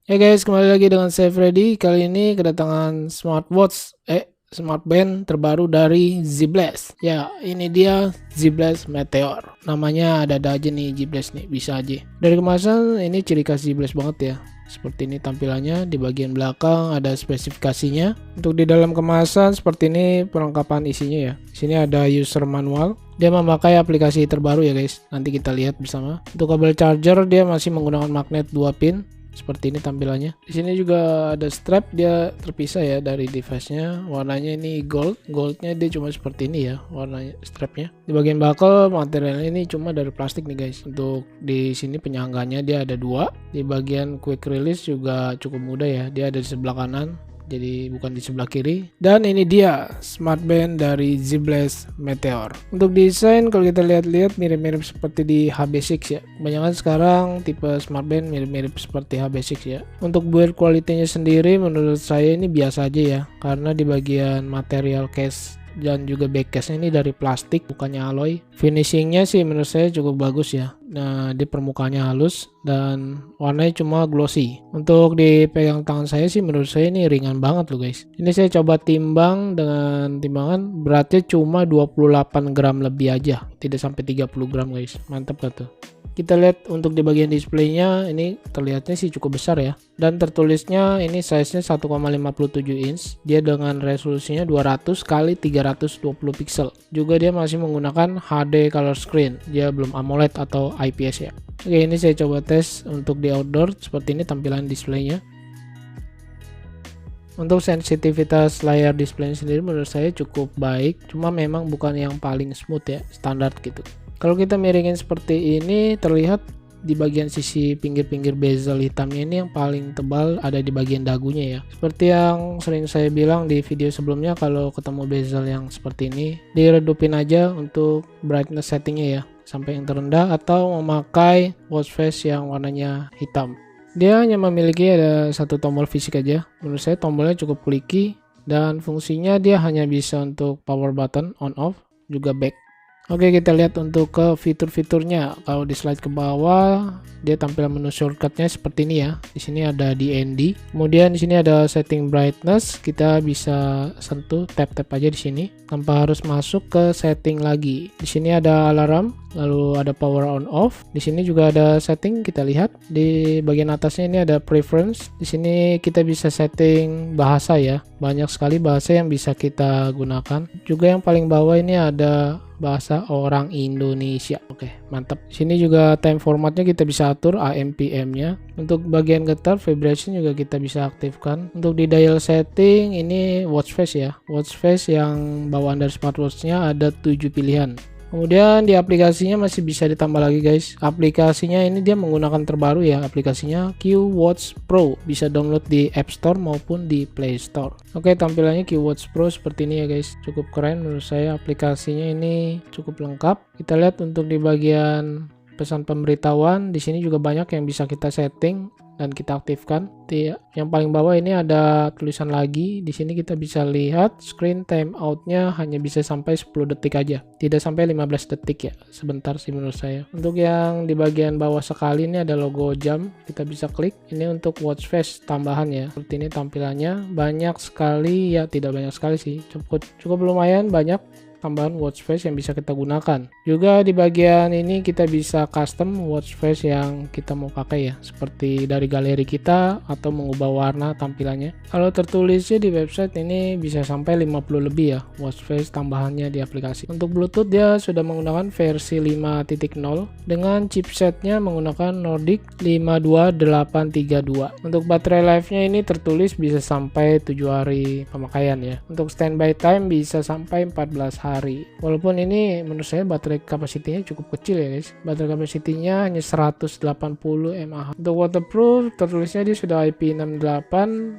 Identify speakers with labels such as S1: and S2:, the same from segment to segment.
S1: Ya guys, kembali lagi dengan saya Freddy. Kali ini kedatangan smartband terbaru dari Z-Blast. Ya, ini dia Z-Blast Meteor. Namanya ada-ada aja nih Z-Blast nih, bisa aja. Dari kemasan ini ciri khas Z-Blast banget ya. Seperti ini tampilannya, di bagian belakang ada spesifikasinya. Untuk di dalam kemasan seperti ini perlengkapan isinya ya. Di sini ada user manual. Dia memakai aplikasi terbaru ya guys. Nanti kita lihat bersama. Untuk kabel charger dia masih menggunakan magnet 2 pin. Seperti ini tampilannya. Di sini juga ada strap, dia terpisah ya dari device-nya. Warnanya ini gold. Goldnya dia cuma seperti ini ya warnanya strapnya. Di bagian buckle materialnya ini cuma dari plastik nih guys. Untuk di sini penyangganya dia ada dua. Di bagian quick release juga cukup mudah ya. Dia ada di sebelah kanan, jadi bukan di sebelah kiri. Dan ini dia smartband dari Z-Blast Meteor. Untuk desain kalau kita lihat-lihat mirip-mirip seperti di HB6 ya. Kebanyakan sekarang tipe smartband mirip-mirip seperti HB6 ya. Untuk build quality-nya sendiri menurut saya ini biasa aja ya, karena di bagian material case dan juga backcase-nya ini dari plastik bukannya alloy. Finishingnya sih menurut saya cukup bagus ya. Nah, di permukaannya halus dan warnanya cuma glossy. Untuk dipegang tangan saya sih menurut saya ini ringan banget loh guys. Ini saya coba timbang dengan timbangan, beratnya cuma 28 gram lebih aja, tidak sampai 30 gram guys. Mantap gak tuh? Kita lihat untuk di bagian displaynya ini terlihatnya sih cukup besar ya, dan tertulisnya ini size nya 1,57 inch. Dia dengan resolusinya 200 kali 320 pixel. Juga dia masih menggunakan HD color screen, dia belum AMOLED atau IPS ya. Oke, ini saya coba tes untuk di outdoor. Seperti ini tampilan displaynya. Untuk sensitivitas layar display sendiri menurut saya cukup baik, cuma memang bukan yang paling smooth ya, standar gitu. Kalau kita miringin seperti ini, terlihat di bagian sisi pinggir-pinggir bezel hitamnya ini yang paling tebal ada di bagian dagunya ya. Seperti yang sering saya bilang di video sebelumnya, kalau ketemu bezel yang seperti ini, diredupin aja untuk brightness settingnya ya, sampai yang terendah, atau memakai watch face yang warnanya hitam. Dia hanya memiliki ada satu tombol fisik aja. Menurut saya tombolnya cukup clicky, dan fungsinya dia hanya bisa untuk power button on off, juga back. Oke, kita lihat untuk ke fitur-fiturnya. Kalau di slide ke bawah, dia tampilan menu shortcutnya seperti ini ya. Di sini ada DND. Kemudian di sini ada setting brightness. Kita bisa sentuh, tap-tap aja di sini tanpa harus masuk ke setting lagi. Di sini ada alarm, lalu ada power on off. Di sini juga ada setting, kita lihat di bagian atasnya ini ada preference. Di sini kita bisa setting bahasa ya. Banyak sekali bahasa yang bisa kita gunakan. Juga yang paling bawah ini ada bahasa orang Indonesia. Oke, mantap. Sini juga time formatnya kita bisa atur AM PM nya. Untuk bagian getar vibration juga kita bisa aktifkan. Untuk di dial setting ini watch face ya. Watch face yang bawaan dari smartwatch-nya ada 7 pilihan. Kemudian di aplikasinya masih bisa ditambah lagi guys. Aplikasinya ini dia menggunakan terbaru ya, aplikasinya QWatch Pro. Bisa download di App Store maupun di Play Store. Oke, tampilannya QWatch Pro seperti ini ya guys. Cukup keren menurut saya, aplikasinya ini cukup lengkap. Kita lihat untuk di bagian pesan pemberitahuan, di sini juga banyak yang bisa kita setting dan kita aktifkan. Yang paling bawah ini ada tulisan lagi. Di sini kita bisa lihat screen time out-nya hanya bisa sampai 10 detik aja, tidak sampai 15 detik ya. Sebentar sih menurut saya. Untuk yang di bagian bawah sekali ini ada logo jam, kita bisa klik. Ini untuk watch face tambahan ya. Seperti ini tampilannya. Banyak sekali ya, tidak banyak sekali sih, cukup lumayan banyak tambahan watch face yang bisa kita gunakan. Juga di bagian ini kita bisa custom watch face yang kita mau pakai ya, seperti dari galeri kita atau mengubah warna tampilannya. Kalau tertulisnya di website ini bisa sampai 50 lebih ya watch face tambahannya di aplikasi. Untuk Bluetooth dia sudah menggunakan versi 5.0 dengan chipsetnya menggunakan Nordic 52832. Untuk baterai life-nya ini tertulis bisa sampai 7 hari pemakaian ya. Untuk standby time bisa sampai 14 hari. Walaupun ini menurut saya baterai kapasitinya cukup kecil ya guys. Baterai kapasitinya hanya 180 mAh. Untuk waterproof tertulisnya dia sudah IP68.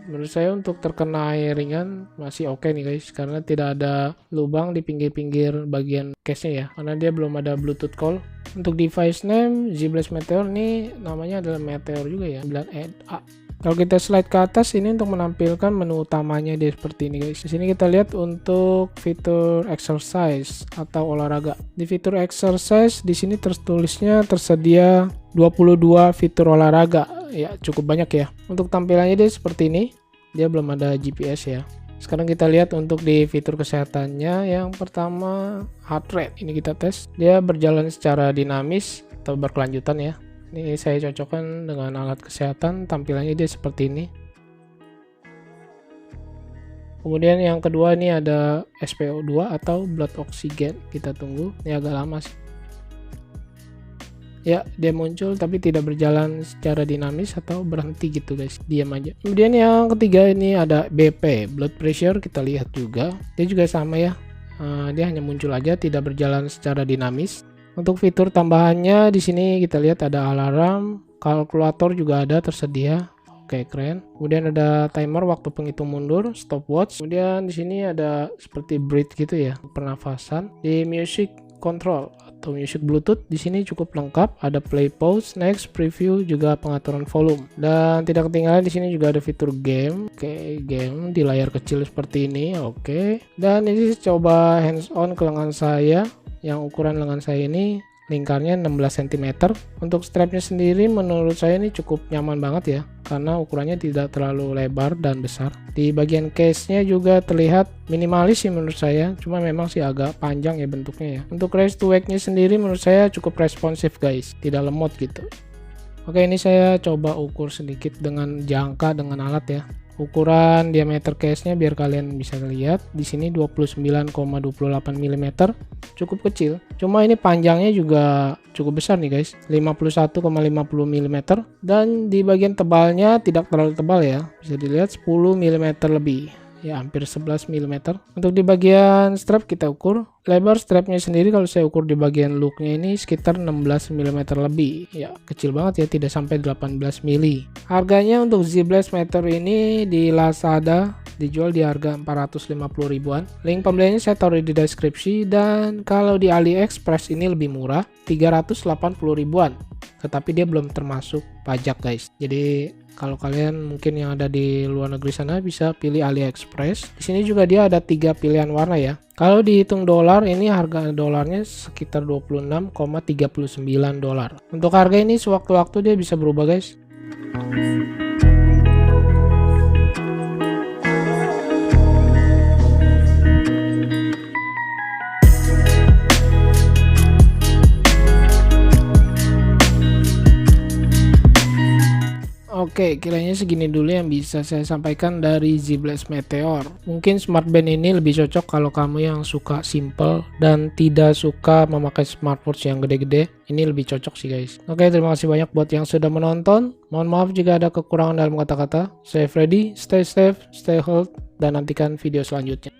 S1: Menurut saya untuk terkena air ringan masih oke nih guys, karena tidak ada lubang di pinggir-pinggir bagian case-nya ya, karena dia belum ada Bluetooth call. Untuk device name Z-Blast Meteor ini namanya adalah Meteor juga ya, 9A. Kalau kita slide ke atas ini untuk menampilkan menu utamanya dia seperti ini guys. Di sini kita lihat untuk fitur exercise atau olahraga. Di fitur exercise di sini tertulisnya tersedia 22 fitur olahraga ya cukup banyak ya. Untuk tampilannya dia seperti ini, dia belum ada GPS ya. Sekarang kita lihat untuk di fitur kesehatannya. Yang pertama heart rate, ini kita tes, dia berjalan secara dinamis atau berkelanjutan ya. Ini saya cocokkan dengan alat kesehatan, tampilannya dia seperti ini. Kemudian yang kedua ini ada SpO2 atau blood oxygen, kita tunggu, ini agak lama sih. Ya, dia muncul tapi tidak berjalan secara dinamis atau berhenti gitu guys, diam aja. Kemudian yang ketiga ini ada BP, blood pressure, kita lihat juga. Dia juga sama ya, dia hanya muncul aja, tidak berjalan secara dinamis. Untuk fitur tambahannya di sini kita lihat ada alarm, kalkulator juga ada tersedia. Oke, keren. Kemudian ada timer waktu penghitung mundur, stopwatch. Kemudian di sini ada seperti breathe gitu ya, pernafasan. Di music control atau music bluetooth di sini cukup lengkap, ada play, pause, next, preview, juga pengaturan volume. Dan tidak ketinggalan di sini juga ada fitur game. Oke, game di layar kecil seperti ini. Oke. Dan ini coba hands on ke lengan saya. Yang ukuran lengan saya ini lingkarnya 16 cm. Untuk strapnya sendiri menurut saya ini cukup nyaman banget ya, karena ukurannya tidak terlalu lebar dan besar. Di bagian case-nya juga terlihat minimalis sih menurut saya, cuma memang sih agak panjang ya bentuknya ya. Untuk raise to wake-nya sendiri menurut saya cukup responsif guys, tidak lemot gitu. Oke, ini saya coba ukur sedikit dengan jangka dengan alat ya. Ukuran diameter case-nya biar kalian bisa lihat di sini 29,28 mm, cukup kecil. Cuma ini panjangnya juga cukup besar nih guys, 51,50 mm, dan di bagian tebalnya tidak terlalu tebal ya, bisa dilihat 10 mm lebih. Ya, hampir 11 mm. Untuk di bagian strap kita ukur, lebar strapnya sendiri kalau saya ukur di bagian looknya ini sekitar 16 mm lebih. Ya, kecil banget ya, tidak sampai 18 mm. Harganya untuk Z Blast Meter ini di Lazada dijual di harga 450 ribuan. Link pembeliannya saya taruh di deskripsi, dan kalau di AliExpress ini lebih murah, 380 ribuan. Tetapi dia belum termasuk pajak guys. Jadi kalau kalian mungkin yang ada di luar negeri sana bisa pilih AliExpress. Di sini juga dia ada 3 pilihan warna ya. Kalau dihitung dolar, ini harga dolarnya sekitar 26,39 dolar. Untuk harga ini sewaktu-waktu dia bisa berubah guys. Oke, kiranya segini dulu yang bisa saya sampaikan dari Z Blast Meteor. Mungkin smartband ini lebih cocok kalau kamu yang suka simple dan tidak suka memakai smartwatch yang gede-gede. Ini lebih cocok sih guys. Oke, terima kasih banyak buat yang sudah menonton. Mohon maaf jika ada kekurangan dalam kata-kata. Saya Freddy, stay safe, stay healthy, dan nantikan video selanjutnya.